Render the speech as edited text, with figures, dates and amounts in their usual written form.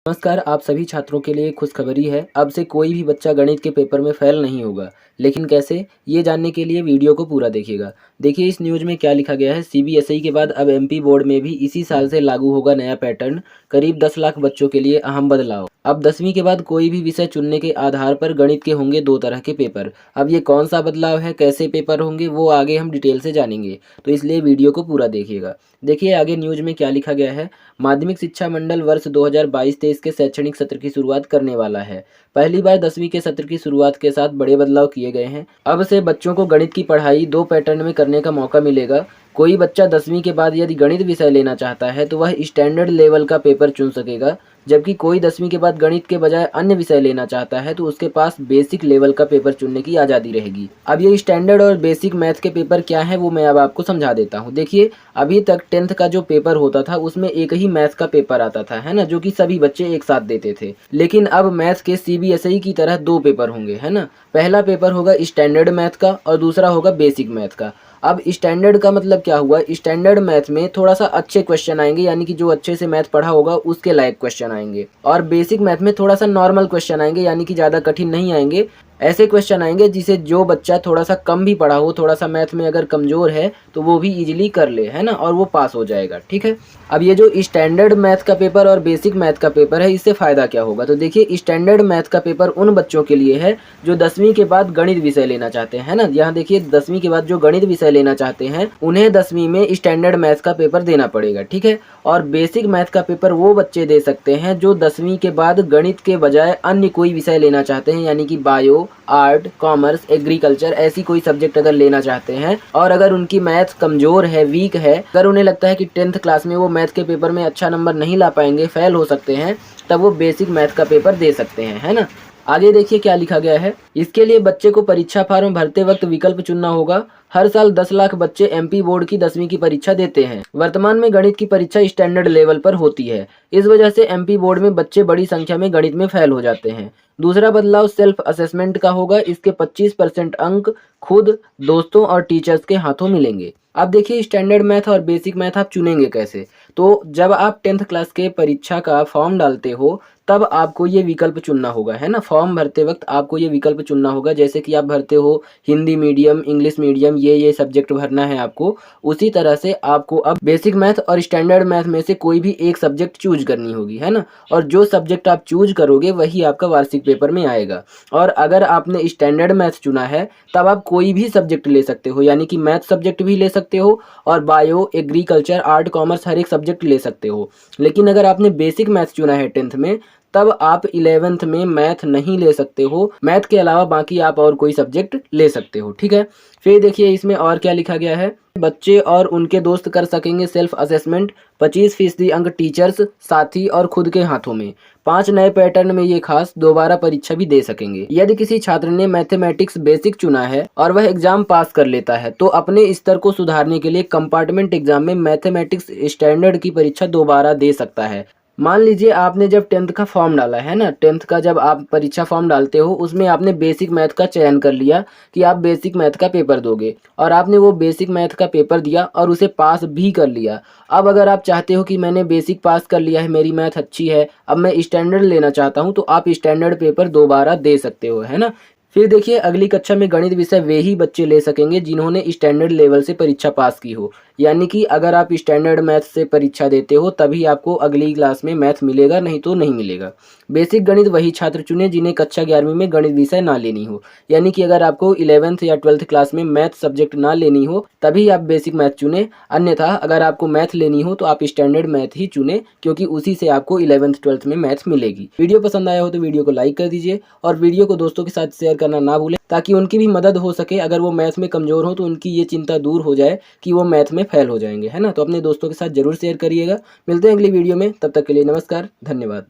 नमस्कार। आप सभी छात्रों के लिए खुशखबरी है। अब से कोई भी बच्चा गणित के पेपर में फेल नहीं होगा। लेकिन कैसे, ये जानने के लिए वीडियो को पूरा देखिएगा। देखिए इस न्यूज़ में क्या लिखा गया है। सीबीएसई के बाद अब एमपी बोर्ड में भी इसी साल से लागू होगा नया पैटर्न। करीब 10 लाख बच्चों के लिए अहम बदलाव। अब 10वीं के बाद कोई भी विषय चुनने के आधार पर गणित के होंगे 2 तरह के पेपर। अब ये कौन सा बदलाव है, कैसे पेपर होंगे, वो आगे हम डिटेल से जानेंगे। तो इसलिए वीडियो को पूरा देखिएगा। देखिए आगे न्यूज़ में क्या लिखा गया है। माध्यमिक शिक्षा मंडल वर्ष 2022-23 के शैक्षणिक सत्र की शुरुआत करने वाला है। पहली बार 10वीं के सत्र की शुरुआत के साथ बड़े बदलाव किए गए हैं। अब से बच्चों को गणित की पढ़ाई 2 पैटर्न में करने का मौका मिलेगा। कोई बच्चा 10वीं के बाद यदि गणित विषय लेना चाहता है तो वह स्टैंडर्ड लेवल का पेपर चुन सकेगा, जबकि कोई 10वीं के बाद गणित के बजाय अन्य विषय लेना चाहता है तो उसके पास बेसिक लेवल का पेपर चुनने की आज़ादी रहेगी। अब ये स्टैंडर्ड और बेसिक मैथ के पेपर क्या हैं वो मैं अब आपको समझा देता हूँ। देखिए अभी तक 10th का जो पेपर होता था उसमें एक ही मैथ का पेपर आता था, है ना, जो कि सभी बच्चे एक साथ देते थे। लेकिन अब मैथ के सीबीएसई की तरह 2 पेपर होंगे, है ना। पहला पेपर होगा स्टैंडर्ड मैथ का और दूसरा होगा बेसिक मैथ का। अब स्टैंडर्ड का मतलब क्या हुआ, स्टैंडर्ड मैथ में थोड़ा सा अच्छे क्वेश्चन आएंगे, यानी कि जो अच्छे से मैथ पढ़ा होगा उसके लायक क्वेश्चन आएंगे। और बेसिक मैथ में थोड़ा सा नॉर्मल क्वेश्चन आएंगे, यानी कि ज़्यादा कठिन नहीं आएंगे। ऐसे क्वेश्चन आएंगे जिसे जो बच्चा थोड़ा सा कम भी पढ़ा हो, थोड़ा सा मैथ में अगर कमज़ोर है तो वो भी इजीली कर ले, है ना, और वो पास हो जाएगा। ठीक है। अब ये जो स्टैंडर्ड मैथ का पेपर और बेसिक मैथ का पेपर है, इससे फ़ायदा क्या होगा। तो देखिए स्टैंडर्ड मैथ का पेपर उन बच्चों के लिए है जो 10वीं के बाद गणित विषय लेना चाहते हैं, ना। यहाँ देखिए 10वीं के बाद जो गणित विषय लेना चाहते हैं उन्हें 10वीं में स्टैंडर्ड मैथ का पेपर देना पड़ेगा। ठीक है। और बेसिक मैथ का पेपर वो बच्चे दे सकते हैं जो 10वीं के बाद गणित के बजाय अन्य कोई विषय लेना चाहते हैं, यानी कि बायो, आर्ट, कॉमर्स, एग्रीकल्चर, ऐसी कोई सब्जेक्ट अगर लेना चाहते हैं और अगर उनकी मैथ कमज़ोर है, वीक है, अगर उन्हें लगता है कि 10th क्लास में वो मैथ के पेपर में अच्छा नंबर नहीं ला पाएंगे, फेल हो सकते हैं, तब वो बेसिक मैथ का पेपर दे सकते हैं, है ना। आगे देखिए क्या लिखा गया है। इसके लिए बच्चे को परीक्षा फॉर्म भरते वक्त विकल्प चुनना होगा। हर साल 10 लाख बच्चे एमपी बोर्ड की 10वीं की परीक्षा देते हैं। वर्तमान में गणित की परीक्षा स्टैंडर्ड लेवल पर होती है। इस वजह से एमपी बोर्ड में बच्चे बड़ी संख्या में गणित में फेल हो जाते हैं। दूसरा बदलाव सेल्फ असेसमेंट का होगा। इसके 25% अंक खुद, दोस्तों और टीचर्स के हाथों मिलेंगे। अब देखिए स्टैंडर्ड मैथ और बेसिक मैथ आप चुनेंगे कैसे। तो जब आप 10th क्लास के परीक्षा का फॉर्म डालते हो तब आपको ये विकल्प चुनना होगा, है ना। फॉर्म भरते वक्त आपको ये विकल्प चुनना होगा। जैसे कि आप भरते हो हिंदी मीडियम, इंग्लिश मीडियम, ये सब्जेक्ट भरना है आपको। उसी तरह से आपको अब बेसिक मैथ और स्टैंडर्ड मैथ में से कोई भी एक सब्जेक्ट चूज करनी होगी, है ना। और जो सब्जेक्ट आप चूज करोगे वही आपका वार्षिक पेपर में आएगा। और अगर आपने स्टैंडर्ड मैथ चुना है तब आप कोई भी सब्जेक्ट ले सकते हो, यानी कि मैथ सब्जेक्ट भी ले सकते हो और बायो, एग्रीकल्चर, आर्ट, कॉमर्स हर एक सब्जेक्ट ले सकते हो। लेकिन अगर आपने बेसिक मैथ चुना है 10th में, तब आप 11th में मैथ नहीं ले सकते हो। मैथ के अलावा बाकी आप और कोई सब्जेक्ट ले सकते हो। ठीक है। फिर देखिए इसमें और क्या लिखा गया है। बच्चे और उनके दोस्त कर सकेंगे सेल्फ असेसमेंट। 25% अंक टीचर्स, साथी और खुद के हाथों में। 5 नए पैटर्न में ये खास दोबारा परीक्षा भी दे सकेंगे। यदि किसी छात्र ने मैथमेटिक्स बेसिक चुना है और वह एग्जाम पास कर लेता है तो अपने स्तर को सुधारने के लिए कंपार्टमेंट एग्जाम में मैथमेटिक्स स्टैंडर्ड की परीक्षा दोबारा दे सकता है। मान लीजिए आपने जब 10th का फॉर्म डाला, है ना, 10th का जब आप परीक्षा फॉर्म डालते हो उसमें आपने बेसिक मैथ का चयन कर लिया कि आप बेसिक मैथ का पेपर दोगे और आपने वो बेसिक मैथ का पेपर दिया और उसे पास भी कर लिया। अब अगर आप चाहते हो कि मैंने बेसिक पास कर लिया है, मेरी मैथ अच्छी है, अब मैं स्टैंडर्ड लेना चाहता हूँ, तो आप स्टैंडर्ड पेपर दोबारा दे सकते हो, है ना। फिर देखिए अगली कक्षा में गणित विषय वे ही बच्चे ले सकेंगे जिन्होंने स्टैंडर्ड लेवल से परीक्षा पास की हो। यानी कि अगर आप स्टैंडर्ड मैथ से परीक्षा देते हो तभी आपको अगली क्लास में मैथ मिलेगा, नहीं तो नहीं मिलेगा। बेसिक गणित वही छात्र चुने जिन्हें कक्षा 11वीं में गणित विषय ना लेनी हो। यानी कि अगर आपको 11th या 12th क्लास में मैथ सब्जेक्ट ना लेनी हो तभी आप बेसिक मैथ चुने। अन्यथा अगर आपको मैथ लेनी हो तो आप स्टैंडर्ड मैथ ही चुने, क्योंकि उसी से आपको 11th 12th में मैथ मिलेगी। वीडियो पसंद आया हो तो वीडियो को लाइक कर दीजिए और वीडियो को दोस्तों के साथ शेयर करना ना भूलें, ताकि उनकी भी मदद हो सके। अगर वो मैथ में कमज़ोर हो तो उनकी ये चिंता दूर हो जाए कि वो मैथ में फेल हो जाएंगे, है ना। तो अपने दोस्तों के साथ जरूर शेयर करिएगा। मिलते हैं अगली वीडियो में, तब तक के लिए नमस्कार, धन्यवाद।